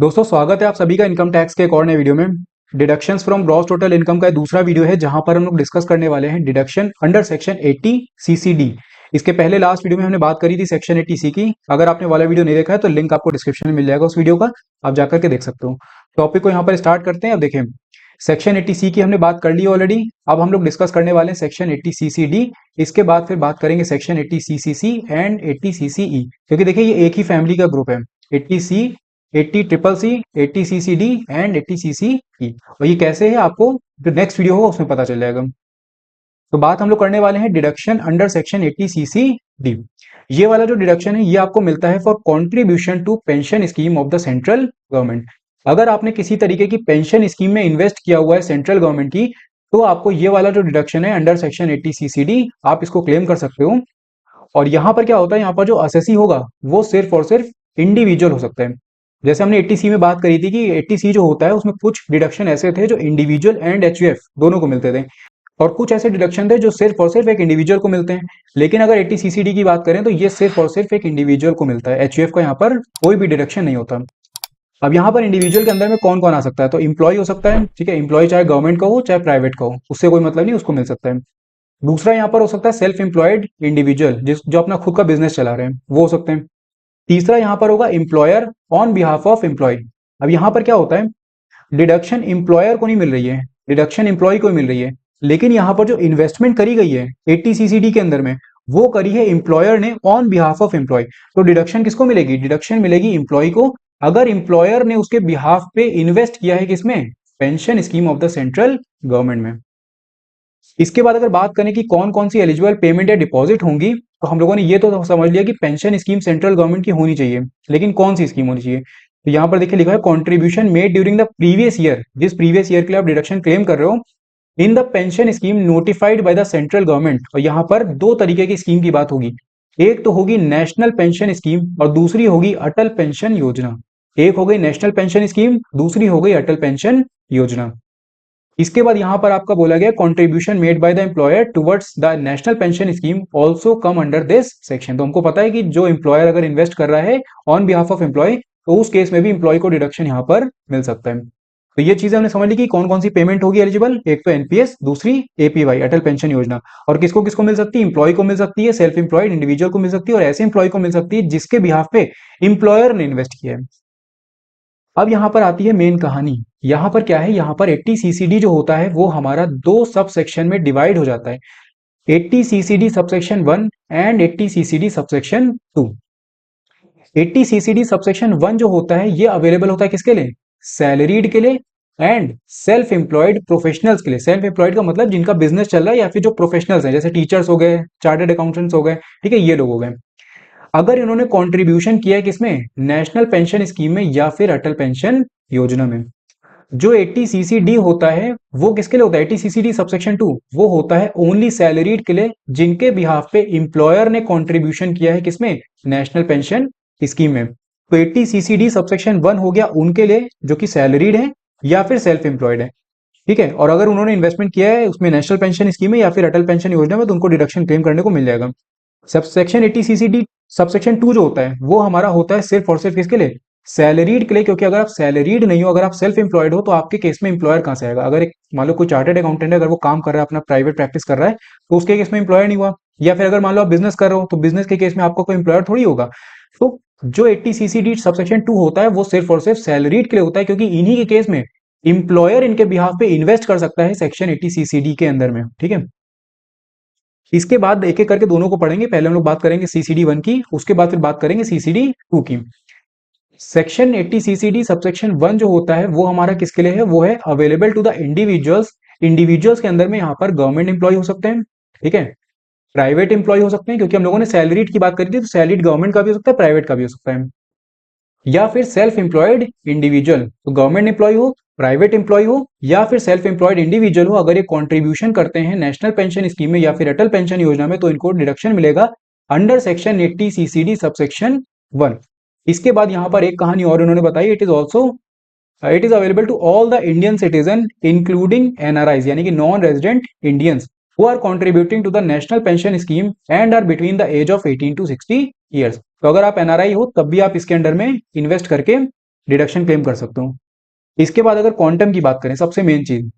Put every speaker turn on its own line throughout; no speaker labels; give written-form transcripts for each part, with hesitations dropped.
दोस्तों स्वागत है आप सभी का इनकम टैक्स के एक और नए वीडियो में। Deductions from gross total income का दूसरा वीडियो है जहां पर हम लोग डिस्कस करने वाले हैं डिडक्शन अंडर सेक्शन 80 सीसीडी। इसके पहले लास्ट वीडियो में हमने बात करी थी सेक्शन 80 सी की। अगर आपने वाला वीडियो नहीं देखा है तो लिंक आपको डिस्क्रिप्शन में मिल जाएगा उस वीडियो का, आप जाकर के देख सकते हो। टॉपिक को यहाँ पर स्टार्ट करते हैं। अब देखें, सेक्शन 80 सी की हमने बात कर ली ऑलरेडी। अब हम लोग डिस्कस करने वाले हैं सेक्शन 80 सीसीडी। इसके बाद फिर बात करेंगे सेक्शन 80 सीसीसी एंड 80 सीसीई, क्योंकि देखिए ये एक ही फैमिली का ग्रुप है। 80 C, 80 triple C, 80 CCD and 80 CCE. और ये कैसे है आपको जो नेक्स्ट वीडियो होगा उसमें पता चल जाएगा। तो बात हम लोग करने वाले हैं डिडक्शन अंडर सेक्शन 80 सीसीडी। ये वाला जो डिडक्शन है ये आपको मिलता है for contribution to pension scheme of the central government. अगर आपने किसी तरीके की पेंशन स्कीम में इन्वेस्ट किया हुआ है सेंट्रल गवर्नमेंट की, तो आपको ये वाला जो डिडक्शन है अंडर सेक्शन 80 सीसीडी आप इसको क्लेम कर सकते हो। और यहाँ पर क्या होता है, यहाँ पर जो असेसी होगा वो सिर्फ और सिर्फ इंडिविजुअल हो सकता है। जैसे हमने 80 सी में बात करी थी कि 80 सी जो होता है उसमें कुछ डिडक्शन ऐसे थे जो इंडिविजुअल एंड एचयूएफ दोनों को मिलते थे, और कुछ ऐसे डिडक्शन थे जो सिर्फ और सिर्फ एक इंडिविजुअल को मिलते हैं। लेकिन अगर 80 सीसीडी की बात करें तो ये सिर्फ और सिर्फ एक इंडिविजुअल को मिलता है, एचयूएफ का यहाँ पर कोई भी डिडक्शन नहीं होता। अब यहाँ पर इंडिविजुअल के अंदर में कौन कौन आ सकता है, तो इम्प्लॉय हो सकता है, ठीक है। इम्प्लॉय चाहे गवर्नमेंट का हो चाहे प्राइवेट का हो, उससे कोई मतलब नहीं, उसको मिल सकता है। दूसरा यहाँ पर हो सकता है सेल्फ एम्प्लॉयड इंडिविजुअल, जिस जो अपना खुद का बिजनेस चला रहे हैं, वो हो सकते हैं। तीसरा यहाँ पर होगा employer on behalf of employee. अब यहाँ पर क्या होता है, डिडक्शन एम्प्लॉयर को नहीं मिल रही है, डिडक्शन एम्प्लॉय को मिल रही है। लेकिन यहाँ पर जो इन्वेस्टमेंट करी गई है 80 सीसीडी के अंदर में, वो करी है एम्प्लॉयर ने ऑन बिहाफ ऑफ एम्प्लॉय। तो डिडक्शन किसको मिलेगी, डिडक्शन मिलेगी एम्प्लॉय को, अगर एम्प्लॉयर ने उसके बिहाफ पे इन्वेस्ट किया है किसमें, pension scheme of the central government में। इसके बाद अगर बात करें कि कौन कौन सी एलिजिबल पेमेंट या डिपॉजिट होंगी, तो हम लोगों ने ये तो समझ लिया कि पेंशन स्कीम सेंट्रल गवर्नमेंट की होनी चाहिए, लेकिन कौन सी स्कीम होनी चाहिए। तो यहाँ पर देखिए लिखा है contribution made during the previous year, जिस प्रीवियस ईयर के लिए आप डिडक्शन क्लेम कर रहे हो, in the pension scheme notified by the central government. और यहाँ पर दो तरीके की स्कीम की बात होगी, एक तो होगी नेशनल पेंशन स्कीम और दूसरी होगी अटल पेंशन योजना। एक हो गई नेशनल पेंशन स्कीम, दूसरी हो गई अटल पेंशन योजना। इसके बाद यहां पर आपका बोला गया contribution made by the employer towards the national pension scheme also come under this section. तो हमको पता है कि जो एम्प्लॉयर अगर इन्वेस्ट कर रहा है ऑन बिहाफ ऑफ एम्प्लॉय, तो उस केस में भी एम्प्लॉय को डिडक्शन यहां पर मिल सकता है। तो ये चीजें हमने समझ ली कि कौन कौन सी पेमेंट होगी एलिजिबल, एक तो एनपीएस, दूसरी एपीवाई अटल पेंशन योजना। और किसको किसको मिल सकती है, एम्प्लॉय को मिल सकती है, सेल्फ एम्प्लॉयड इंडिविजुअल को मिल सकती है, और ऐसे एम्प्लॉय को मिल सकती है जिसके बिहाफ पे एम्प्लॉयर ने इन्वेस्ट किया है। अब यहां पर आती है मेन कहानी। यहां पर क्या है, यहां पर 80 सीसीडी जो होता है वो हमारा दो सब सेक्शन में डिवाइड हो जाता है, 80 CCD subsection 1 and 80 CCD subsection 2। 80 CCD subsection 1 जो होता है ये अवेलेबल होता है किसके लिए, सैलरीड के लिए एंड सेल्फ एम्प्लॉयड प्रोफेशनल्स के लिए। सेल्फ एम्प्लॉयड का मतलब जिनका बिजनेस चल रहा है या फिर जो प्रोफेशनल्स हैं, जैसे टीचर्स हो गए, चार्टर्ड अकाउंटेंट्स हो गए, ठीक है, ये लोग हो गए। अगर इन्होंने कंट्रीब्यूशन किया है किसमें, नेशनल पेंशन स्कीम में या फिर अटल पेंशन योजना में। जो 80 सीसीडी होता है वो किसके लिए होता है, 80 सीसीडी सबसेक्शन 2 वो होता है ओनली सैलरीड के लिए, जिनके बिहाफ पे एम्प्लॉयर ने कंट्रीब्यूशन किया है किसमें, नेशनल पेंशन स्कीम में। तो 80 सीसीडी सबसेक्शन 1 हो गया उनके लिए जो कि सैलरीड है या फिर सेल्फ एम्प्लॉयड है, ठीक है। और अगर उन्होंने इन्वेस्टमेंट किया है उसमें नेशनल पेंशन स्कीम में या फिर अटल पेंशन योजना में, तो उनको डिडक्शन क्लेम करने को मिल जाएगा। सबसेक्शन 80 सीसीडी सबसेक्शन 2 जो होता है वो हमारा होता है सिर्फ और सिर्फ किसके लिए, सैलरीड के लिए। क्योंकि अगर आप सैलरीड नहीं हो, अगर आप सेल्फ एम्प्लॉयड हो, तो आपके केस में एम्प्लॉयर कहां से आएगा। अगर एक मान लो कोई चार्टर्ड अकाउंटेंट है, अगर वो काम कर रहा है अपना प्राइवेट प्रैक्टिस कर रहा है, तो उसके केस में एम्प्लॉयर नहीं हुआ। या फिर अगर मान लो आप बिजनेस कर रहे हो, तो बिजनेस के केस में आपको कोई एम्प्लॉयर थोड़ी होगा। तो जो 80 सीसीडी सबसेक्शन 2 होता है वो सिर्फ और सिर्फ सैलरीड के लिए होता है, क्योंकि इन्हीं के केस में एम्प्लॉयर इनके बिहाफ पे इन्वेस्ट कर सकता है सेक्शन 80 सीसीडी के अंदर में, ठीक है। इसके बाद एक एक करके दोनों को पढ़ेंगे। पहले हम लोग बात करेंगे सीसीडी 1 की, उसके बाद फिर बात करेंगे सीसीडी 2 की। सेक्शन 80 सीसीडी सबसेक्शन 1 जो होता है वो हमारा किसके लिए है, वो है available to the individuals. Individuals के अंदर में यहाँ पर गवर्नमेंट एम्प्लॉय हो सकते हैं, ठीक है, प्राइवेट एम्प्लॉय हो सकते हैं, क्योंकि हम लोगों ने सैलरीड की बात करी थी, तो सैलरीड गवर्नमेंट का भी हो सकता है, प्राइवेट का भी हो सकता है, या फिर सेल्फ एम्प्लॉयड इंडिविजुअल। तो गवर्नमेंट एम्प्लॉय हो, प्राइवेट एम्प्लॉय हो, या फिर सेल्फ एम्प्लॉयड इंडिविजुअल हो, अगर ये कंट्रीब्यूशन करते हैं नेशनल पेंशन स्कीम में या फिर अटल पेंशन योजना में, तो इनको डिडक्शन मिलेगा अंडर सेक्शन 80 सीसीडी सबसेक्शन 1। इसके बाद यहां पर एक कहानी और उन्होंने बताई, it is available to all the Indian citizen including NRIs, यानी कि non resident Indians who are contributing to the national pension scheme and are between the age of 18 to 60 years। तो अगर आप एनआरआई हो तब भी आप इसके अंडर में इन्वेस्ट करके डिडक्शन क्लेम कर सकते हो। इसके बाद अगर क्वांटम की बात करें, सबसे मेन चीज,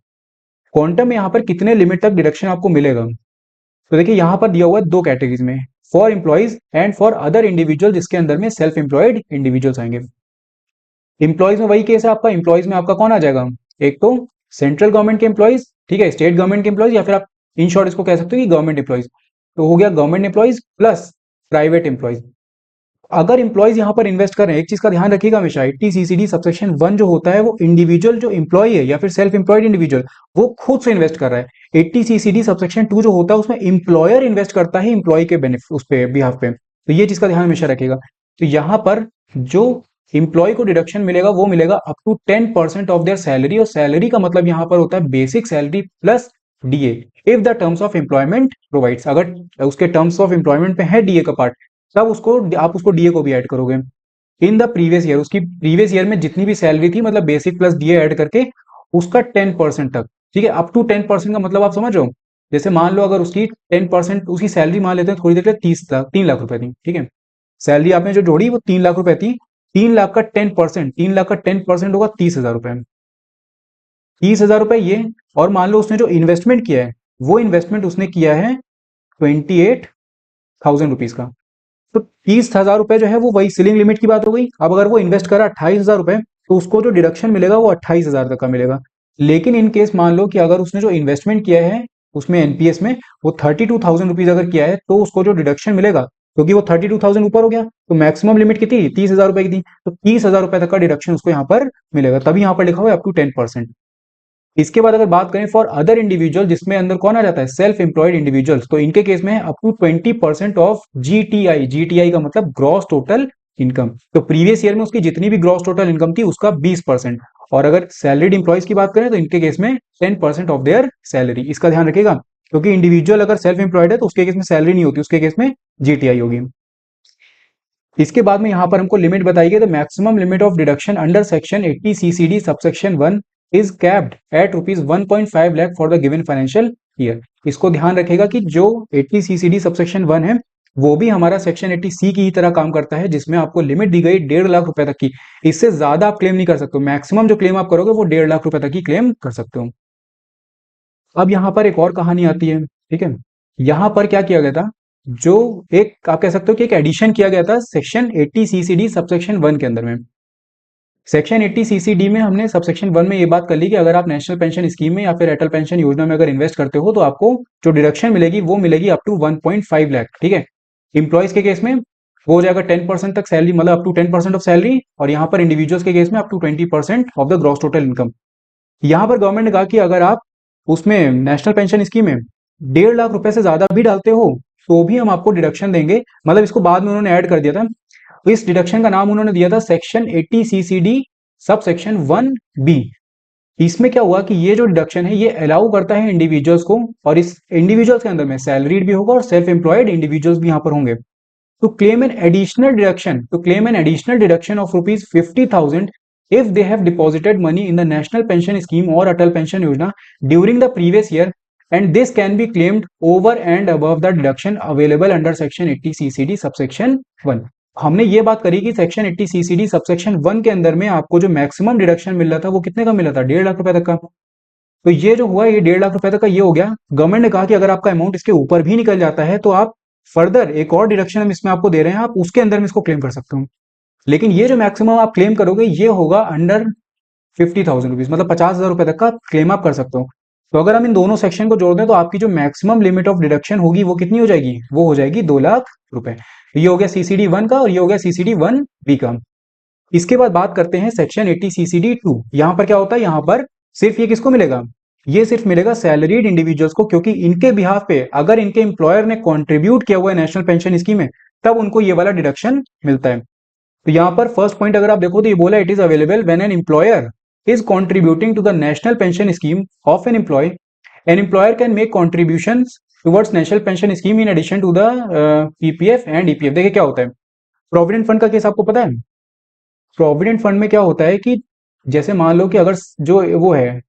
क्वांटम में यहाँ पर कितने लिमिट तक डिडक्शन आपको मिलेगा। तो देखिए यहाँ पर दिया हुआ है दो कैटेगरीज में, for employees and for other individual, जिसके अंदर में सेल्फ एम्प्लॉयड इंडिविजुअल्स आएंगे। एम्प्लॉइज में वही केस है आपका, एम्प्लॉइज में आपका कौन आ जाएगा, एक तो सेंट्रल गवर्नमेंट के एम्प्लॉइज, ठीक है, स्टेट गवर्नमेंट के एम्प्लॉइज, या फिर आप इन शॉर्ट इसको कह सकते हो कि गवर्नमेंट एम्प्लॉइज। तो हो गया government employees plus private employees. अगर एम्प्लॉइज यहाँ पर इन्वेस्ट कर रहे हैं, एक चीज का ध्यान रखिएगा हमेशा, 80 CCD सबसेक्शन 1 जो होता है वो इंडिविजुअल जो एम्प्लॉय है या फिर सेल्फ एम्प्लॉयड इंडिविजुअल वो खुद से इन्वेस्ट कर रहा है। 80 CCD सबसेक्शन 2 जो होता है उसमें एम्प्लॉयर इन्वेस्ट करता है एम्प्लॉय के बेनिफिट उस पे बिहाफ पे। तो ये चीज का ध्यान हमेशा रखिएगा। तो यहाँ पर जो एम्प्लॉय को डिडक्शन मिलेगा वो मिलेगा up to 10% of their salary, और सैलरी का मतलब यहाँ पर होता है basic salary plus DA, if the terms of employment provides. अगर उसके टर्म्स ऑफ एम्प्लॉयमेंट पे है डीए का पार्ट, तब उसको आप उसको डीए को भी ऐड करोगे। इन द प्रीवियस ईयर, उसकी प्रीवियस ईयर में जितनी भी सैलरी थी, मतलब बेसिक प्लस डीए ऐड करके उसका 10% तक, ठीक है, अप टू 10% का मतलब आप समझ रहे हो। जैसे मान लो अगर उसकी 10% उसकी सैलरी मान लेते हैं थोड़ी देर के लिए 30 लाख 3 लाख रुपए थी, ठीक है, सैलरी आपने जो जोड़ी वो 3 लाख रुपए थी, 3 लाख का 10%, 3 लाख का 10% होगा 30,000 रुपए, 30,000 रुपए ये। और मान लो उसने जो इन्वेस्टमेंट किया है वो इन्वेस्टमेंट उसने किया है 28,000 रुपीज का। तो 30,000 रुपए जो है वो वही सीलिंग लिमिट की बात हो गई। अब अगर वो इन्वेस्ट करा 28,000 रुपए, तो उसको जो डिडक्शन मिलेगा वो 28,000 तक का मिलेगा। लेकिन इन केस मान लो कि अगर उसने जो इन्वेस्टमेंट किया है उसमें एनपीएस में वो 32,000 रुपीज अगर किया है, तो उसको जो डिडक्शन मिलेगा, क्योंकि वो 32,000 ऊपर हो गया, तो मैक्सिमम लिमिट कितनी 30,000 रुपए की थी, तो 30,000 रुपए तक का डिडक्शन उसको यहाँ पर मिलेगा। तभी यहाँ पर लिखा हुआ है अप टू 10%। इसके बाद अगर बात करें फॉर अदर इंडिविजुअल, जिसमें अंदर कौन आ जाता है, सेल्फ एम्प्लॉयड इंडिविजुअल्स, तो इनके केस में up to 20% of GTI, GTI का मतलब ग्रॉस टोटल इनकम। तो प्रीवियस ईयर में उसकी जितनी भी ग्रॉस टोटल इनकम थी उसका 20%। और अगर सैलरीड इंप्लॉइज की बात करें तो इनके केस में 10% ऑफ देयर सैलरी। इसका ध्यान रखिएगा, क्योंकि इंडिविजुअल अगर सेल्फ एम्प्लॉयड है तो उसके केस में सैलरी नहीं होती, उसके केस में जीटीआई होगी। इसके बाद में यहाँ पर हमको लिमिट बताई गई, the maximum limit of deduction under section 80 CCD subsection 1 is capped at ₹1.5 lakh for the given financial year. इसको ध्यान रखेगा कि जो 80 CCD सबसेक्शन 1 है वो भी हमारा सेक्शन 80C की ही तरह काम करता है, जिसमें आपको लिमिट दी गई 1.5 लाख रुपए तक की। इससे ज्यादा आप क्लेम नहीं कर सकते हो, मैक्सिमम जो क्लेम आप करोगे वो 1.5 लाख रुपए तक ही क्लेम कर सकते हो। अब यहाँ पर एक और कहानी आती है, ठीक है, यहाँ पर क्या किया गया था, जो एक आप कह सकते हो कि एक एडिशन किया गया था सेक्शन 80 CCD सबसेक्शन 1 के अंदर में। सेक्शन 80 CCD में हमने सबसेक्शन 1 में ये बात कर ली कि अगर आप नेशनल पेंशन स्कीम में या फिर अटल पेंशन योजना में अगर इन्वेस्ट करते हो तो आपको जो डिडक्शन मिलेगी वो मिलेगी अप टू 1.5 लाख, ठीक है। इंप्लॉइज के केस में वो हो जाएगा 10% तक सैलरी, मतलब अप टू 10% ऑफ सैलरी, और यहाँ पर इंडिविजुअल्स के केस में up to 20% of the gross total income. यहाँ पर गवर्नमेंट ने कहा कि अगर आप उसमें नेशनल पेंशन स्कीम में 1.5 लाख रुपए से ज्यादा भी डालते हो तो भी हम आपको डिडक्शन देंगे, मतलब इसको बाद में उन्होंने ऐड कर दिया था। तो इस डिडक्शन का नाम उन्होंने दिया था section 80 CCD sub section 1B। इसमें क्या हुआ कि ये जो डिडक्शन है ये अलाउ करता है इंडिविजुअल्स को, और इस इंडिविजुअल्स के अंदर में सैलरीड भी होगा और सेल्फ एम्प्लॉयड इंडिविजुअल्स भी यहाँ पर होंगे। to claim an additional deduction, to claim an additional deduction of rupees 50,000 if they have deposited money in the National Pension Scheme or Atal Pension Yojana during the previous year, and this can be claimed over and above the deduction available under section 80 CCD subsection 1। हमने ये बात करी कि section 80 CCD subsection 1 के अंदर में आपको जो मैक्सिमम डिडक्शन मिल रहा था वो कितने का मिला था, 1.5 लाख रुपए तक का। तो ये जो हुआ ये 1.5 लाख रुपए तक का ये हो गया। गवर्नमेंट ने कहा कि अगर आपका अमाउंट इसके ऊपर भी निकल जाता है तो आप फर्दर एक और डिडक्शन हम इसमें आपको दे रहे हैं, आप उसके अंदर में इसको क्लेम कर सकते हो। लेकिन ये जो मैक्सिमम आप क्लेम करोगे ये होगा अंडर 50,000 रुपीज, मतलब 50,000 रुपए तक का क्लेम आप कर सकते हो। तो अगर हम इन दोनों सेक्शन को जोड़ दें तो आपकी जो मैक्सिमम लिमिट ऑफ डिडक्शन होगी वो कितनी हो जाएगी, वो हो जाएगी 2 लाख रुपए। ये हो गया सीसीडी 1 का और ये हो गया सीसीडी 1B का। इसके बाद बात करते हैं सेक्शन 80 CCD 2। यहां पर क्या होता है, यहां पर सिर्फ ये किसको मिलेगा, ये सिर्फ मिलेगा सैलरीड इंडिविजुअल्स को, क्योंकि इनके बिहाफ पे अगर इनके एम्प्लॉयर ने कंट्रीब्यूट किया हुआ है नेशनल पेंशन स्कीम में तब उनको ये वाला डिडक्शन मिलता है। तो यहाँ पर फर्स्ट पॉइंट अगर आप देखो तो ये बोला it is available when an employer is contributing to the national pension scheme of an employer can make contributions towards national pension scheme in addition to the PPF and EPF. देखिए क्या होता है, प्रोविडेंट फंड का case आपको पता है। Provident fund में क्या होता है कि जैसे मान लो कि अगर जो वो है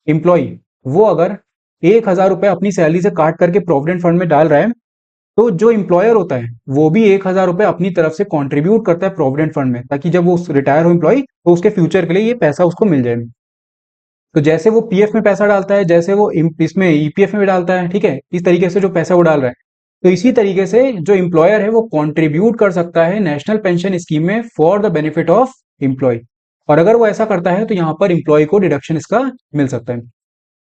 एम्प्लॉय, वो अगर 1,000 रुपए अपनी सैलरी से काट करके प्रोविडेंट फंड में डाल रहा है, तो जो एम्प्लॉयर होता है वो भी 1,000 रुपए अपनी तरफ से कंट्रीब्यूट करता है प्रोविडेंट फंड में, ताकि जब वो रिटायर हो एम्प्लॉय तो उसके फ्यूचर के लिए ये पैसा उसको मिल जाए। तो जैसे वो पीएफ में पैसा डालता है, जैसे वो इसमें ईपीएफ में भी डालता है, ठीक है, इस तरीके से जो पैसा वो डाल रहा है, तो इसी तरीके से जो एम्प्लॉयर है वो कंट्रीब्यूट कर सकता है नेशनल पेंशन स्कीम में for the benefit of employee. और अगर वो ऐसा करता है तो यहाँ पर एम्प्लॉय को डिडक्शन इसका मिल सकता है।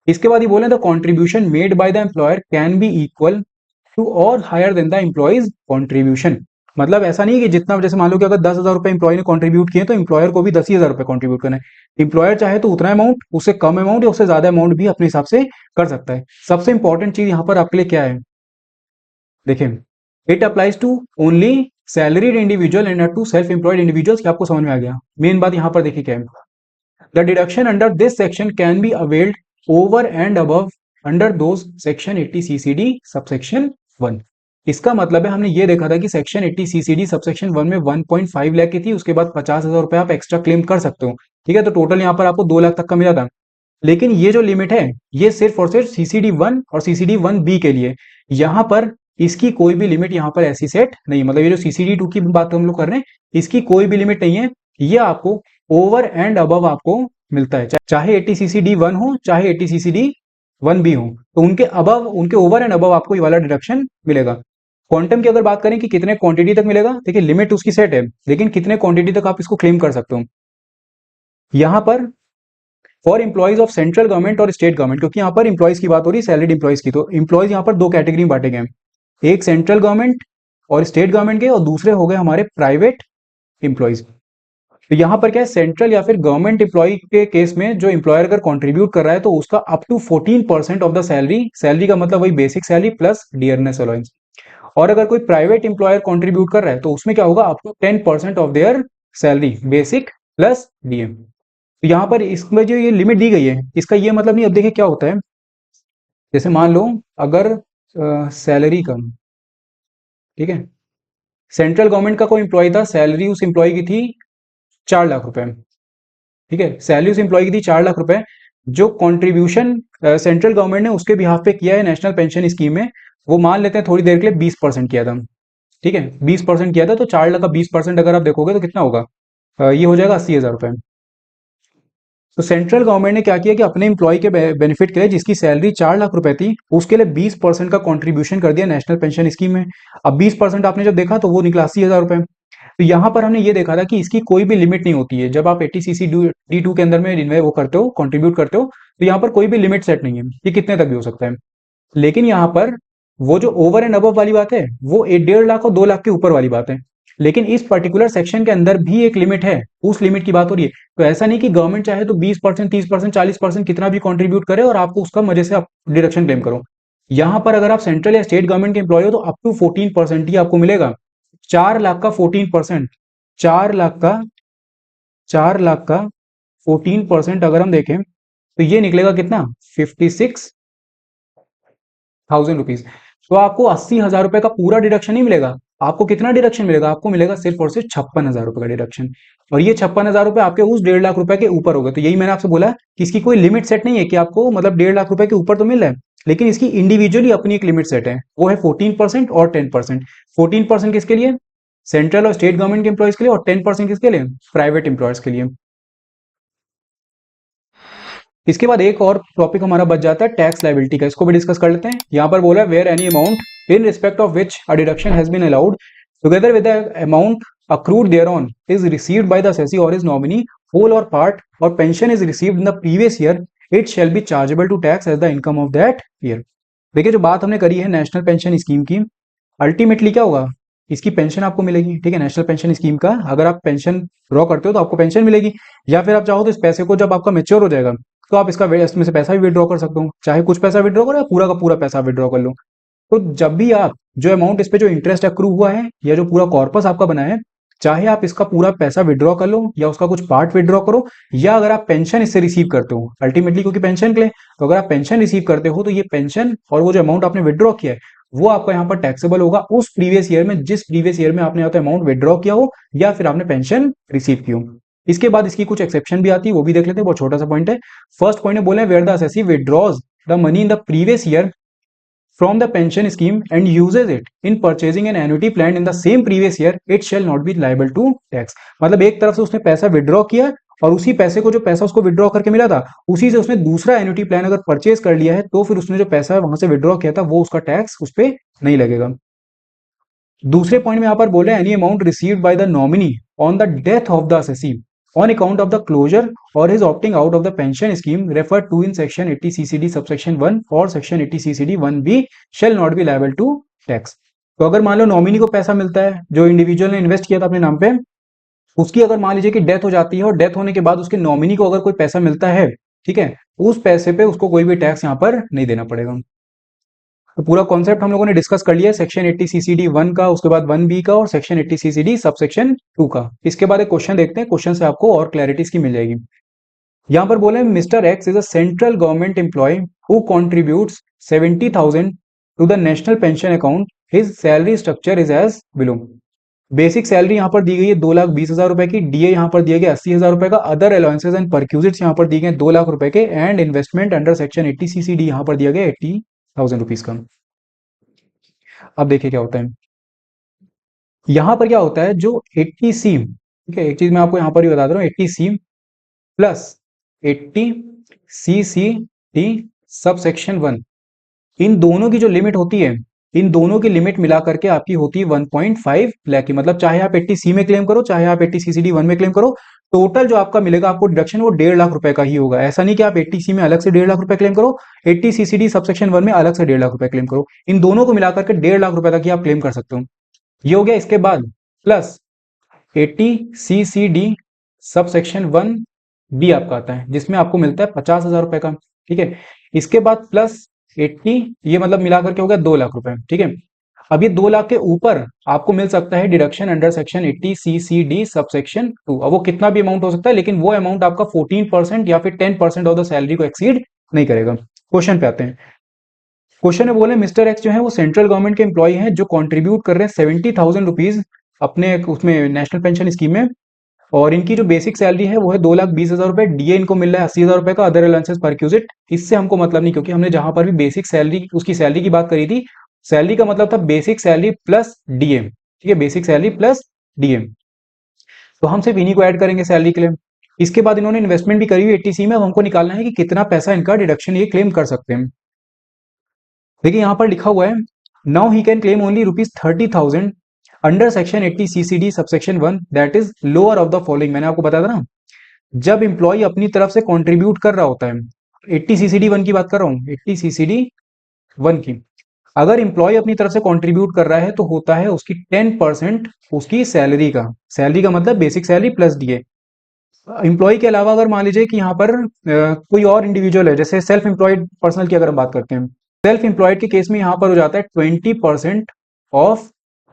इसके बाद ये बोले the contribution made by the employer can be equal to और higher than the employees contribution. मतलब ऐसा नहीं है कि जितना, जैसे मान लो कि अगर 10,000 रुपए एम्प्लॉय ने कॉन्ट्रीब्यूट किए तो एम्प्लॉयर को भी 10,000 रुपए कॉन्ट्रीब्यूट करना है। एम्प्लॉयर चाहे तो उतना अमाउंट, उससे कम अमाउंट या उससे ज्यादा अमाउंट भी अपने हिसाब से कर सकता है। सबसे इंपॉर्टेंट चीज यहाँ पर आपके लिए क्या है, देखिए it applies to only salaried individual and not to self employed individuals. क्या आपको समझ में आ गया? मेन बात यहाँ पर देखिए क्या है, the deduction under this section can be availed over and above under those section 80 CCD subsection 1। इसका मतलब है हमने ये देखा था कि सेक्शन 80 सीसीडी सबसेक्शन 1 में 1.5 लाख की थी, उसके बाद 50,000 रुपए आप एक्स्ट्रा क्लेम कर सकते हो, ठीक है, तो टोटल यहाँ पर आपको 2 लाख तक का मिला था। लेकिन ये जो लिमिट है ये सिर्फ और सिर्फ सीसीडी 1 और सीसीडी 1 बी के लिए। यहाँ पर इसकी कोई भी लिमिट यहाँ पर ऐसी सेट नहीं, मतलब ये जो सीसीडी 2 की बात हम लोग कर रहे हैं इसकी कोई भी लिमिट नहीं है। ये आपको ओवर एंड अबव आपको मिलता है, चाहे 80 सीसीडी 1 हो चाहे 80 सीसीडी 1 बी हो, तो उनके अबव, उनके ओवर एंड अबव आपको ये वाला डिडक्शन मिलेगा। क्वांटम की अगर बात करें कि कितने क्वांटिटी तक मिलेगा, देखिए लिमिट उसकी सेट है, लेकिन कितने क्वांटिटी तक आप इसको क्लेम कर सकते हो। यहाँ पर for employees of central government और स्टेट गवर्नमेंट, क्योंकि यहाँ पर इंप्लॉइज की बात हो रही है, सैलरीड इंप्लॉइज की, तो इंप्लॉइज यहाँ पर दो कैटेगरी में बांटे गए हैं, एक सेंट्रल गवर्नमेंट और स्टेट गवर्नमेंट के, और दूसरे हो गए हमारे प्राइवेट इंप्लॉइज। तो यहाँ पर क्या है, सेंट्रल या फिर गवर्नमेंट एम्प्लॉय के केस में जो एम्प्लॉयर अगर कंट्रीब्यूट कर रहा है तो उसका up to 14% of the salary, salary का मतलब वही basic salary plus dearness allowance. और अगर कोई प्राइवेट एम्प्लॉयर कंट्रीब्यूट कर रहा है तो उसमें क्या होगा, up to 10% of their salary basic plus DM. तो यहाँ पर इसमें जो ये लिमिट दी गई है इसका ये मतलब नहीं, अब देखिए क्या होता है, जैसे मान लो अगर सैलरी कम, ठीक है, सेंट्रल गवर्नमेंट का कोई एम्प्लॉय था, सैलरी उस एम्प्लॉय की थी 4 लाख रुपए, ठीक है, सैलरी उस एम्प्लॉय की थी 4 लाख रुपए, जो कंट्रीब्यूशन सेंट्रल गवर्नमेंट ने उसके बिहाफ पे किया है नेशनल पेंशन स्कीम में, वो मान लेते हैं थोड़ी देर के लिए 20% किया था, ठीक है, 20% किया था, तो 4 लाख का 20% अगर आप देखोगे तो कितना होगा, ये हो जाएगा 80,000 रुपए। तो सेंट्रल गवर्नमेंट ने क्या किया कि अपने एम्प्लॉय के बेनिफिट के लिए जिसकी सैलरी 4 लाख रुपए थी उसके लिए 20% का कंट्रीब्यूशन कर दिया नेशनल पेंशन स्कीम में। अब 20% आपने जब देखा तो वो निकला 80,000 रुपए। तो यहाँ पर हमने ये देखा था कि इसकी कोई भी लिमिट नहीं होती है, जब आप 80 सीसी डी टू के अंदर में वो करते हो, कंट्रीब्यूट करते हो, तो यहाँ पर कोई भी लिमिट सेट नहीं है, ये कितने तक भी हो सकता है। लेकिन यहाँ पर वो जो ओवर एंड अबव वाली बात है वो 1.5 लाख और 2 लाख के ऊपर वाली बात है, लेकिन इस पर्टिकुलर सेक्शन के अंदर भी एक लिमिट है, उस लिमिट की बात हो रही है। तो ऐसा नहीं कि गवर्नमेंट चाहे तो 20%, 30%, 40% कितना भी कंट्रीब्यूट करे और आपको उसका मजे से आप डिडक्शन क्लेम करो। यहाँ पर अगर आप सेंट्रल या स्टेट गवर्नमेंट के एम्प्लॉय हो तो अप टू 14% ही आपको मिलेगा। 4 लाख का 14%, 4 लाख का 14% अगर हम देखें तो ये निकलेगा कितना, 56,000 रुपीज। तो आपको 80,000 रुपए का पूरा डिडक्शन नहीं मिलेगा, आपको कितना डिडक्शन मिलेगा, आपको मिलेगा सिर्फ और सिर्फ 56,000 रुपए का डिडक्शन। और ये 56,000 रुपए आपके उस 1.5 लाख रुपए के ऊपर होगा। तो यही मैंने आपसे बोला कि इसकी कोई लिमिट सेट नहीं है कि आपको मतलब 1.5 लाख रुपए के ऊपर तो मिल रहा है, लेकिन इसकी इंडिविजुअली अपनी एक लिमिट सेट है, वो है 14% और 10%। 14% किसके लिए, सेंट्रल और स्टेट गवर्नमेंट के एम्प्लॉयज के लिए, और 10% किसके लिए, प्राइवेट एम्प्लॉयज के लिए। इसके बाद एक और टॉपिक हमारा बच जाता है टैक्स लाइबिलिटी का, इसको भी डिस्कस कर लेते हैं। यहाँ पर बोला where any amount in respect of which a deduction has been allowed together with the amount accrued thereon is received by the assessee or his nominee whole or part, or pension is received in the previous year, it shall be chargeable to tax as the income of that year। देखिए जो बात हमने करी है national pension scheme की, ultimately क्या होगा, इसकी पेंशन आपको मिलेगी, ठीक है, नेशनल पेंशन स्कीम का अगर आप पेंशन ड्रॉ करते हो तो आपको पेंशन मिलेगी, या फिर आप चाहो तो इस पैसे को जब आपका मेच्योर हो जाएगा तो आप इसमें से पैसा भी विड्रॉ कर सकते हो, चाहे कुछ पैसा विड्रॉ करो या पूरा का पूरा पैसा विड्रॉ कर लो। तो जब भी आप जो अमाउंट इस पे जो इंटरेस्ट अक्रू हुआ है या जो पूरा कॉर्पस आपका बना है, चाहे आप इसका पूरा पैसा विड्रॉ कर लो या उसका कुछ पार्ट विड्रॉ करो, या अगर आप पेंशन इससे रिसीव करते हो अल्टीमेटली, क्योंकि पेंशन के लिए, तो अगर आप पेंशन रिसीव करते हो तो ये पेंशन और वो जो अमाउंट आपने विड्रॉ किया है वो आपका यहाँ पर टैक्सेबल होगा उस प्रीवियस ईयर में, जिस प्रीवियस ईयर में आपने यहाँ अमाउंट विड्रॉ किया हो या फिर आपने पेंशन रिसीव की हो। इसके बाद इसकी कुछ एक्सेप्शन भी आती है, वो भी देख लेते हैं, बहुत छोटा सा पॉइंट है। फर्स्ट पॉइंट में बोले where the assessee withdraws the money in the previous year from the pension scheme and uses it in purchasing an annuity plan in the same previous year, it shall not be liable to tax। मतलब एक तरफ से उसने पैसा withdraw किया और उसी पैसे को, जो पैसा उसको विड्रॉ करके मिला था, उसी से उसने दूसरा एन्युटी प्लान अगर परचेज कर लिया है तो फिर उसने जो पैसा वहां से विड्रॉ किया था वो उसका टैक्स उस पर नहीं लगेगा। दूसरे पॉइंट में यहां पर बोले any amount received by the nominee on the death of the assessee on account of the closure or his opting out of the pension scheme referred to in section 80 CCD subsection 1 or section 80 CCD 1B shall not be liable to tax। तो अगर मान लो nominee को पैसा मिलता है, जो individual ने invest किया था अपने नाम पे, उसकी अगर मान लीजिए कि डेथ हो जाती है और डेथ होने के बाद उसके नॉमिनी को अगर कोई पैसा मिलता है, ठीक है, उस पैसे पे उसको कोई भी टैक्स यहाँ पर नहीं देना पड़ेगा। तो पूरा कॉन्सेप्ट हम लोगों ने डिस्कस कर लिया है सेक्शन 80 सीसीडी 1 का, उसके बाद 1B का और सेक्शन 80 सीसीडी सबसेक्शन 2 का। इसके बाद एक क्वेश्चन देखते हैं, क्वेश्चन से आपको और क्लैरिटी इसकी मिल जाएगी। यहां पर बोले mister X is a central government employee who contributes 70,000 to the national pension account, his salary structure is as below. Basic salary यहां पर दी गई है 2,20,000 रुपए की, डीए यहां पर दिया गया 80,000 रुपए का, अदर अलाउंसेस एंड परक्यूजिट्स यहां पर दिए गए 2 लाख रुपए के, and investment under section 80 CCD यहां पर दिया गया 80,000 रुपीज का। अब देखिए क्या होता है यहां पर, क्या होता है जो 80C, ठीक है, एक चीज मैं आपको यहां पर ही बता दे रहा हूं, 80C plus 80CCD sub section 1, इन दोनों की जो लिमिट होती है, इन दोनों की लिमिट मिला करके आपकी होती है 1.5 लाख की। मतलब चाहे आप 80C में क्लेम करो, चाहे आप 80CCD 1 में क्लेम करो, टोटल जो आपका मिलेगा आपको डिडक्शन वो 1.5 लाख रुपए का ही होगा। ऐसा नहीं कि आप 80C में अलग से 1.5 लाख रुपए क्लेम करो, 80CCD सबसेक्शन 1 में अलग से 1.5 लाख रुपए क्लेम करो, इन दोनों को मिलाकर के 1.5 लाख रुपए तक ही आप क्लेम कर सकते हो। ये हो गया। इसके बाद प्लस 80CCD सबसेक्शन 1B आपका आता है, जिसमें आपको मिलता है 50,000 रुपए का, ठीक है। इसके बाद प्लस 80, ये मतलब मिलाकर के हो गया 2 लाख रुपए, ठीक है। अब ये 2 लाख के ऊपर आपको मिल सकता है deduction under section 80CCD subsection 2। अब वो कितना भी अमाउंट हो सकता है, लेकिन वो अमाउंट आपका 14% या फिर 10% ऑफ द सैलरी को एक्सीड नहीं करेगा। क्वेश्चन पे आते हैं। क्वेश्चन में बोले मिस्टर एक्स जो है वो सेंट्रल गवर्नमेंट के एम्प्लॉय हैं जो कंट्रीब्यूट कर रहे हैं 70,000 रुपीज अपने उसमें नेशनल पेंशन स्कीम में, और इनकी जो बेसिक सैलरी है वो है 2,20,000 रुपए, डीए इनको मिल रहा है 80,000 रुपए का, अदर अलाउंसेस परक्यूजिट, इससे हमको मतलब नहीं, क्योंकि हमने जहां पर भी बेसिक सैलरी, उसकी सैलरी की बात करी थी, सैलरी का मतलब था बेसिक सैलरी प्लस डीए, ठीक है, बेसिक सैलरी प्लस डीए, तो हम सिर्फ इन्हीं को ऐड करेंगे सैलरी के लिए। इसके बाद इन्होंने इन्वेस्टमेंट भी करी हुई 80C में, अब हमको निकालना है कि कितना पैसा इनका डिडक्शन ये क्लेम कर सकते हैं। देखिए यहां पर लिखा हुआ है now he can claim only ₹30,000 under section 80CCD subsection 1 that is lower of the following. मैंने आपको बताया था ना, जब इंप्लॉय अपनी तरफ से कंट्रीब्यूट कर रहा होता है, 80CCD 1 की बात कर रहा हूं, 80CCD 1 की, अगर इंप्लॉय अपनी तरफ से कंट्रीब्यूट कर रहा है तो होता है उसकी 10% उसकी सैलरी का, सैलरी का मतलब basic salary plus DA. Employee के अलावा अगर मान लीजिए कि यहाँ पर कोई और इंडिविजुअल है, जैसे सेल्फ एम्प्लॉयड पर्सनल की अगर हम बात करते हैं, सेल्फ एम्प्लॉयड के केस में यहां पर हो जाता है 20% ऑफ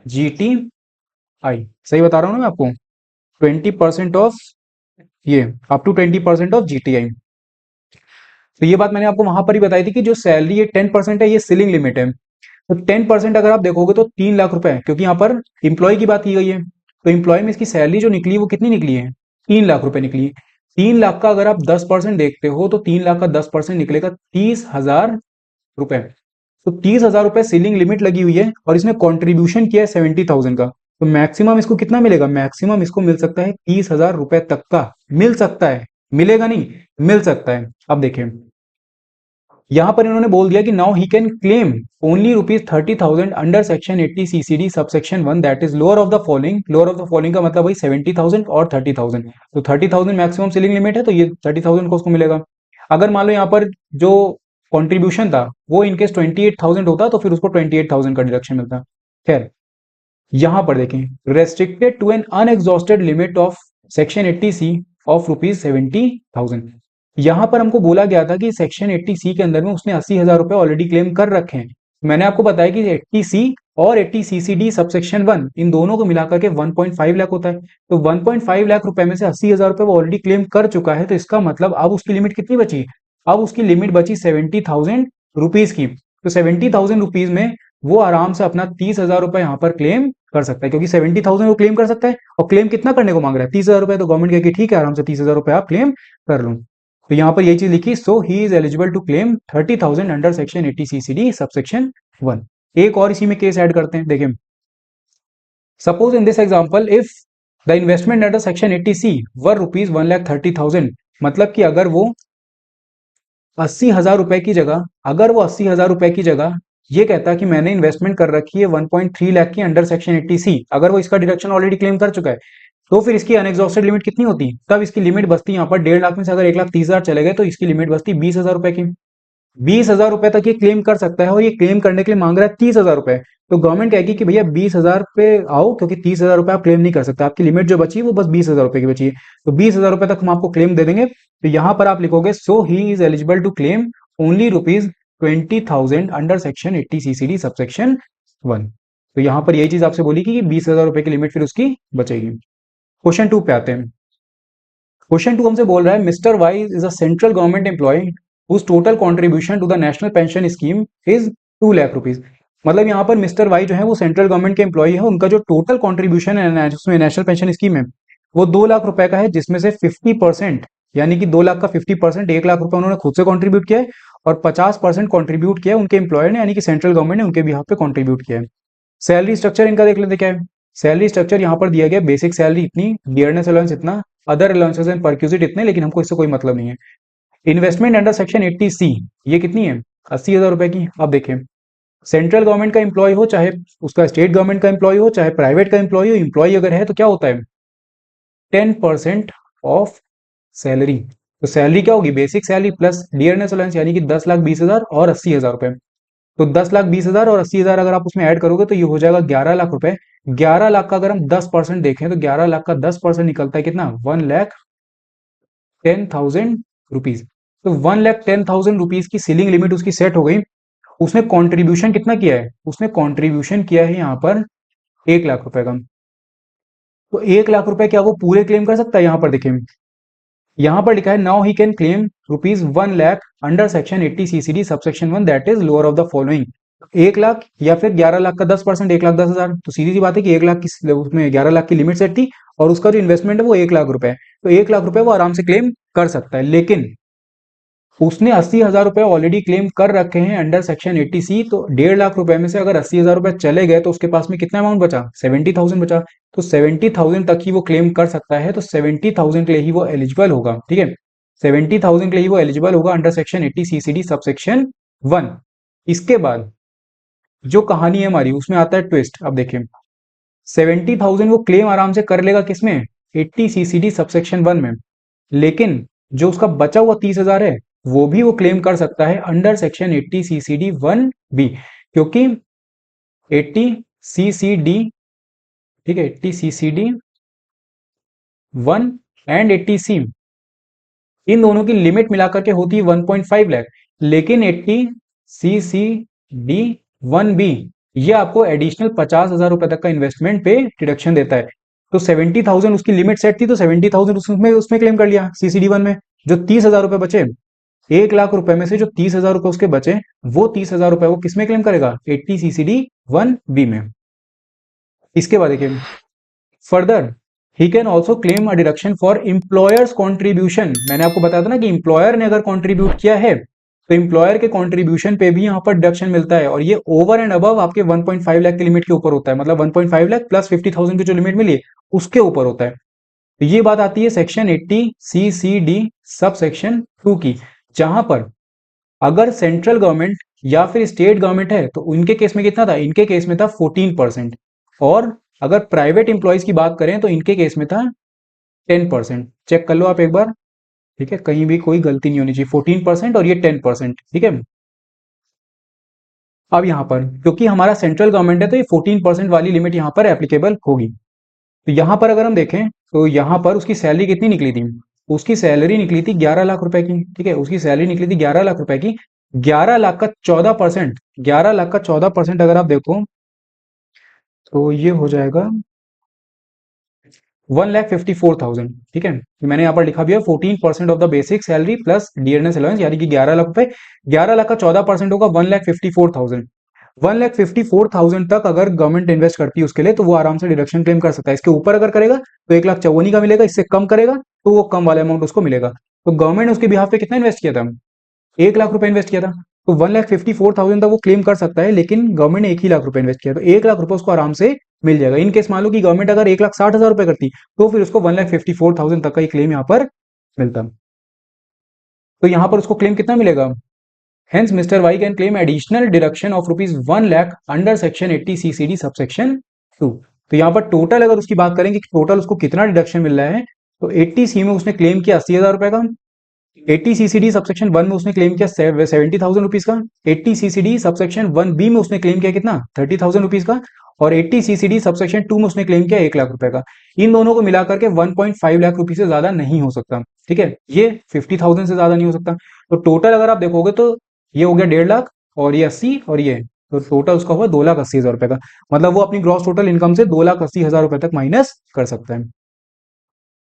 GTI। सही बता रहा हूं ना मैं आपको, 20% ऑफ, ये अप टू 20% ऑफ GTI। तो ये बात मैंने आपको वहां पर ही बताई थी कि जो सैलरी ये 10% है, ये सीलिंग लिमिट है। तो 10% अगर आप देखोगे तो 3 लाख रुपए, क्योंकि यहाँ पर इंप्लॉय की बात की गई है, तो इंप्लॉय में इसकी सैलरी जो निकली है वो कितनी निकली है, 3 लाख रुपए निकली है। 3 लाख का अगर आप 10% देखते हो तो 3 लाख का 10% निकलेगा 30,000 रुपए। तो 30,000 रुपए सीलिंग लिमिट लगी हुई है और इसने कॉन्ट्रीब्यूशन किया है 70,000 का, तो मैक्सिमम इसको कितना मिलेगा, मैक्सिमम इसको मिल सकता है 30,000 रुपए तक का, मिल सकता है, मिलेगा नहीं, मिल सकता है। अब देखें यहां पर इन्होंने बोल दिया कि now he can claim only ₹30,000 under section 80CCD subsection 1 that is lower of the following. Lower of the following का मतलब वही 70,000 और 30,000, तो 30,000 मैक्सिमम सीलिंग लिमिट है, तो ये 30,000 को उसको मिलेगा। अगर मान लो यहाँ पर जो कॉन्ट्रीब्यूशन था वो इनकेस 28,000 होता तो फिर उसको 28,000 का डिडक्शन मिलता। खैर यहां पर देखें restricted to an unexhausted limit of section 80C of ₹70,000। यहां पर हमको बोला गया था कि सेक्शन 80C के अंदर में उसने 80,000 रुपए ऑलरेडी क्लेम कर रखे हैं। मैंने आपको बताया कि 80C और 80CCD सबसेक्शन 1 इन दोनों को मिलाकर के 1.5 लाख होता है, तो 1.5 लाख रुपए में से 80,000 रुपए वो ऑलरेडी क्लेम कर चुका है, तो इसका मतलब अब उसकी लिमिट कितनी बची, अब उसकी लिमिट बची 70,000 रुपीज की। तो 70,000 रुपीज में वो आराम से अपना 30,000 रुपए यहाँ पर क्लेम कर सकता है, क्योंकि 70,000 वो क्लेम कर सकता है, और क्लेम कितना करने को मांग रहा है, 30,000 रुपए। तो गवर्नमेंट कहेगी ठीक है, आराम से 30,000 रुपए आप क्लेम कर लो। तो यहाँ पर यही चीज लिखी, so he is eligible to claim 30,000 under section 80 CCD subsection 1। एक और इसी में केस ऐड करते हैं, देखिए suppose in this example if the investment under section 80C were rupees 1,30,000, मतलब कि अगर वो 80,000 रुपए की जगह, अगर वो 80,000 रुपए की जगह ये कहता है कि मैंने इन्वेस्टमेंट कर रखी है 1.3 लाख की अंडर सेक्शन 80C, अगर वो इसका डिडक्शन ऑलरेडी क्लेम कर चुका है, तो फिर इसकी अनएग्जॉस्टेड लिमिट कितनी होती, तब इसकी लिमिट बचती यहाँ पर 1.5 लाख में से अगर 1,30,000 चले गए तो इसकी लिमिट बचती 20,000 रुपए की। 20,000 रुपए तक ये क्लेम कर सकता है और ये क्लेम करने के लिए मांग रहा है 30,000 रुपए। तो गवर्नमेंट कहेगी कि भैया 20,000 पे आओ, क्योंकि 30,000 रुपए आप क्लेम नहीं कर सकते, आपकी लिमिट जो बची वो बस 20,000 रुपए की बची है, तो 20,000 रुपए तक हम आपको क्लेम दे देंगे। तो यहां पर आप लिखोगे so he is eligible to claim only rupees 20,000 under section 80 CCD subsection 1। तो यहां पर यही चीज आपसे बोली कि 20,000 रुपए की लिमिट फिर उसकी बचेगी। क्वेश्चन 2 पे आते हैं। क्वेश्चन 2 हमसे बोल रहा है mister Y is a central government employee whose total contribution to the national pension scheme is 2 lakh rupees. मतलब यहाँ पर मिस्टर वाई जो है वो सेंट्रल गवर्नमेंट के एम्प्लॉय है, उनका जो टोटल कंट्रीब्यूशन है उसमें नेशनल पेंशन स्कीम है वो 2 लाख रुपए का है, जिसमें से 50% यानी कि 2 लाख का 50% 1 लाख रुपए उन्होंने खुद से कंट्रीब्यूट किया है और 50% कंट्रीब्यूट किया है उनके एम्प्लॉयर ने, यानी कि सेंट्रल गवर्नमेंट ने उनके बिहाफ पे कंट्रीब्यूट किया है। सैलरी स्ट्रक्चर इनका देख लेते क्या है। सैलरी स्ट्रक्चर यहाँ पर दिया गया, बेसिक सैलरी इतनी, डियरनेस अलाउंस इतना, अदर अलाउंसेस एंड परक्यूजिट इतने, लेकिन हमको इससे कोई मतलब नहीं है। इन्वेस्टमेंट अंडर सेक्शन 80C ये कितनी है, 80,000 रुपए की। अब देखें सेंट्रल गवर्नमेंट का एम्प्लॉय हो चाहे उसका स्टेट गवर्नमेंट का एम्प्लॉय हो चाहे प्राइवेट का एम्प्लॉय हो, एम्प्लॉय अगर है तो क्या होता है 10% ऑफ सैलरी। तो सैलरी क्या होगी, basic salary plus dearness allowance, यानी कि 10,20,000 और 80,000 रुपए। तो 10,20,000 और 80,000 अगर आप उसमें ऐड करोगे तो ये हो जाएगा 11 लाख रुपए। 11 लाख का अगर हम 10% देखें तो 11 लाख का 10% निकलता है कितना, 1,10,000 रुपीज। तो 1,10,000 रुपीज की सीलिंग लिमिट उसकी सेट हो गई। उसने कंट्रीब्यूशन कितना किया है, उसने कंट्रीब्यूशन किया है यहाँ पर 1 लाख रुपए का। तो 1 लाख रुपए क्या वो पूरे क्लेम कर सकता है, यहाँ पर देखें यहाँ पर लिखा है now he can claim rupees 1 lakh under section 80 CCD subsection 1 that is lower of the following. 1 lakh या फिर 11 लाख का 10%, 1,10,000। तो सीधी सी बात है कि 1 लाख की उसमें 11 लाख की लिमिट सेट थी और उसका जो इन्वेस्टमेंट है वो 1 लाख रुपए, तो 1 लाख रुपए वो आराम से क्लेम कर सकता है। लेकिन उसने 80,000 रुपए ऑलरेडी क्लेम कर रखे हैं अंडर सेक्शन 80C, तो 1.5 लाख रुपए में से अगर 80,000 रुपए चले गए तो उसके पास में कितना अमाउंट बचा, 70,000 बचा। तो 70,000 तक ही वो क्लेम कर सकता है, तो 70,000 के लिए ही वो एलिजिबल होगा। ठीक है, 70,000 के लिए वो एलिजिबल होगा अंडर सेक्शन 80 CCD सबसेक्शन 1। इसके बाद जो कहानी है हमारी उसमें आता है ट्विस्ट। अब देखिए 70,000 वो क्लेम आराम से कर लेगा किसमें, 80 CCD सबसेक्शन 1 में, लेकिन जो उसका बचा हुआ 30,000 है वो भी वो क्लेम कर सकता है अंडर सेक्शन 80 CCD 1B, क्योंकि 80 CCD, ठीक है 80 CCD 1 एंड 80C इन दोनों की लिमिट मिलाकर के होती है 1.5 लाख, लेकिन 80 CCD 1B ये आपको एडिशनल 50,000 रुपए तक का इन्वेस्टमेंट पे डिडक्शन देता है। तो 70,000 उसकी लिमिट सेट थी, तो 70,000 उसमें उसमें क्लेम कर लिया CCD 1 में। जो 30,000 रुपए बचे, 1 लाख रुपए में से जो 30,000 रुपए उसके बचे, वो 30,000 रुपए वो किसमें क्लेम करेगा, 80 CCD 1B में। इसके बाद देखिए further he can also claim a deduction for employers contribution. मैंने आपको बताया था ना कि एम्प्लॉयर ने अगर कॉन्ट्रीब्यूट किया है तो एम्प्लॉयर के कॉन्ट्रीब्यूशन पे भी यहाँ पर डिडक्शन मिलता है, और ये ओवर एंड अबव आपके 1.5 लाख की लिमिट के ऊपर होता है, मतलब 1.5 लाख प्लस 50,000 की जो लिमिट मिली है उसके ऊपर होता है। तो ये बात आती है सेक्शन 80 CCD सब सेक्शन 2 की, जहां पर अगर सेंट्रल गवर्नमेंट या फिर स्टेट गवर्नमेंट है तो उनके केस में कितना था, इनके केस में था 14%, और अगर प्राइवेट इंप्लॉइज की बात करें तो इनके केस में था 10%। चेक कर लो आप एक बार, ठीक है, कहीं भी कोई गलती नहीं होनी चाहिए, 14% और ये 10%। ठीक है, अब यहां पर क्योंकि हमारा सेंट्रल गवर्नमेंट है तो ये 14% वाली लिमिट यहां पर एप्लीकेबल होगी। तो यहां पर अगर हम देखें तो यहां पर उसकी सैलरी कितनी निकली थी, उसकी सैलरी निकली थी 11 लाख रुपए की। ठीक है, उसकी सैलरी निकली थी 11 लाख रुपए की। 11 लाख का 14%, 11 लाख का 14% अगर आप देखो तो ये हो जाएगा 1,54,000। ठीक है, मैंने यहाँ पर लिखा भी है 14% of the basic salary plus dearness allowance, यानी कि 11 लाख रुपए। 11 लाख का 14% होगा 1,54,000। 1,54,000 तक अगर गवर्नमेंट इन्वेस्ट करती है उसके लिए तो वो आराम से डिडक्शन क्लेम कर सकता है। इसके ऊपर अगर करेगा तो 1,54,000 का मिलेगा, इससे कम करेगा तो वो कम वाला अमाउंट उसको मिलेगा। तो गवर्नमेंट ने उसके बिहाफ पे कितना इन्वेस्ट किया था, 1 लाख रुपए इन्वेस्ट किया था। तो 1,54,000 तक वो क्लेम कर सकता है, लेकिन गवर्नमेंट ने 1 ही लाख रुपए इन्वेस्ट किया, तो 1 लाख रुपए उसको आराम से मिल जाएगा। इन केस मान लो कि गवर्नमेंट अगर 1,60,000 रुपए करती, तो फिर उसको 1,54,000 तक का ही क्लेम यहाँ पर मिलता। तो यहाँ पर उसको क्लेम कितना मिलेगा, Hence, Mr. Y can claim additional deduction of rupees 1 lakh under section 80 CCD subsection 2। तो यहाँ पर टोटल अगर उसकी बात करें कि टोटल उसको कितना डिडक्शन मिल रहा है, तो 80C में उसने क्लेम किया 80,000 रुपए का, 80 CCD सबसेक्शन 1 में उसने क्लेम किया 70,000 रुपीज का, 80 CCD सबसेक्शन 1B में उसने क्लेम किया कितना 30,000 रुपीज का, और 80 CCD सबसेक्शन 2 में उसने क्लेम किया 1 लाख रुपए का। इन दोनों को मिलाकर के 1.5 लाख रुपए से ज्यादा नहीं हो सकता, ठीक है, ये 50,000 से ज्यादा नहीं हो सकता। तो टोटल अगर आप देखोगे तो ये हो गया 1.5 लाख, और ये 80, और ये, तो टोटल उसका हुआ 2,80,000 रुपए का। मतलब वो अपनी ग्रॉस टोटल इनकम से 2,80,000 रुपए तक माइनस कर सकता है।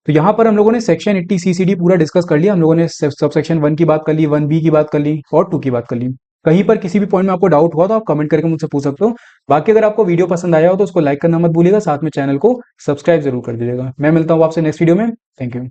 तो यहाँ पर हम लोगों ने सेक्शन 80 CCD पूरा डिस्कस कर लिया। हम लोगों ने सब सेक्शन 1 की बात कर ली, 1B की बात कर ली, और 2 की बात कर ली। कहीं पर किसी भी पॉइंट में आपको डाउट हुआ तो आप कमेंट करके मुझसे पूछ सकते हो। बाकी अगर आपको वीडियो पसंद आया हो तो उसको लाइक करना मत भूलिएगा, साथ में चैनल को सब्सक्राइब जरूर कर दीजिएगा। मैं मिलता हूँ आपसे नेक्स्ट वीडियो में। Thank you.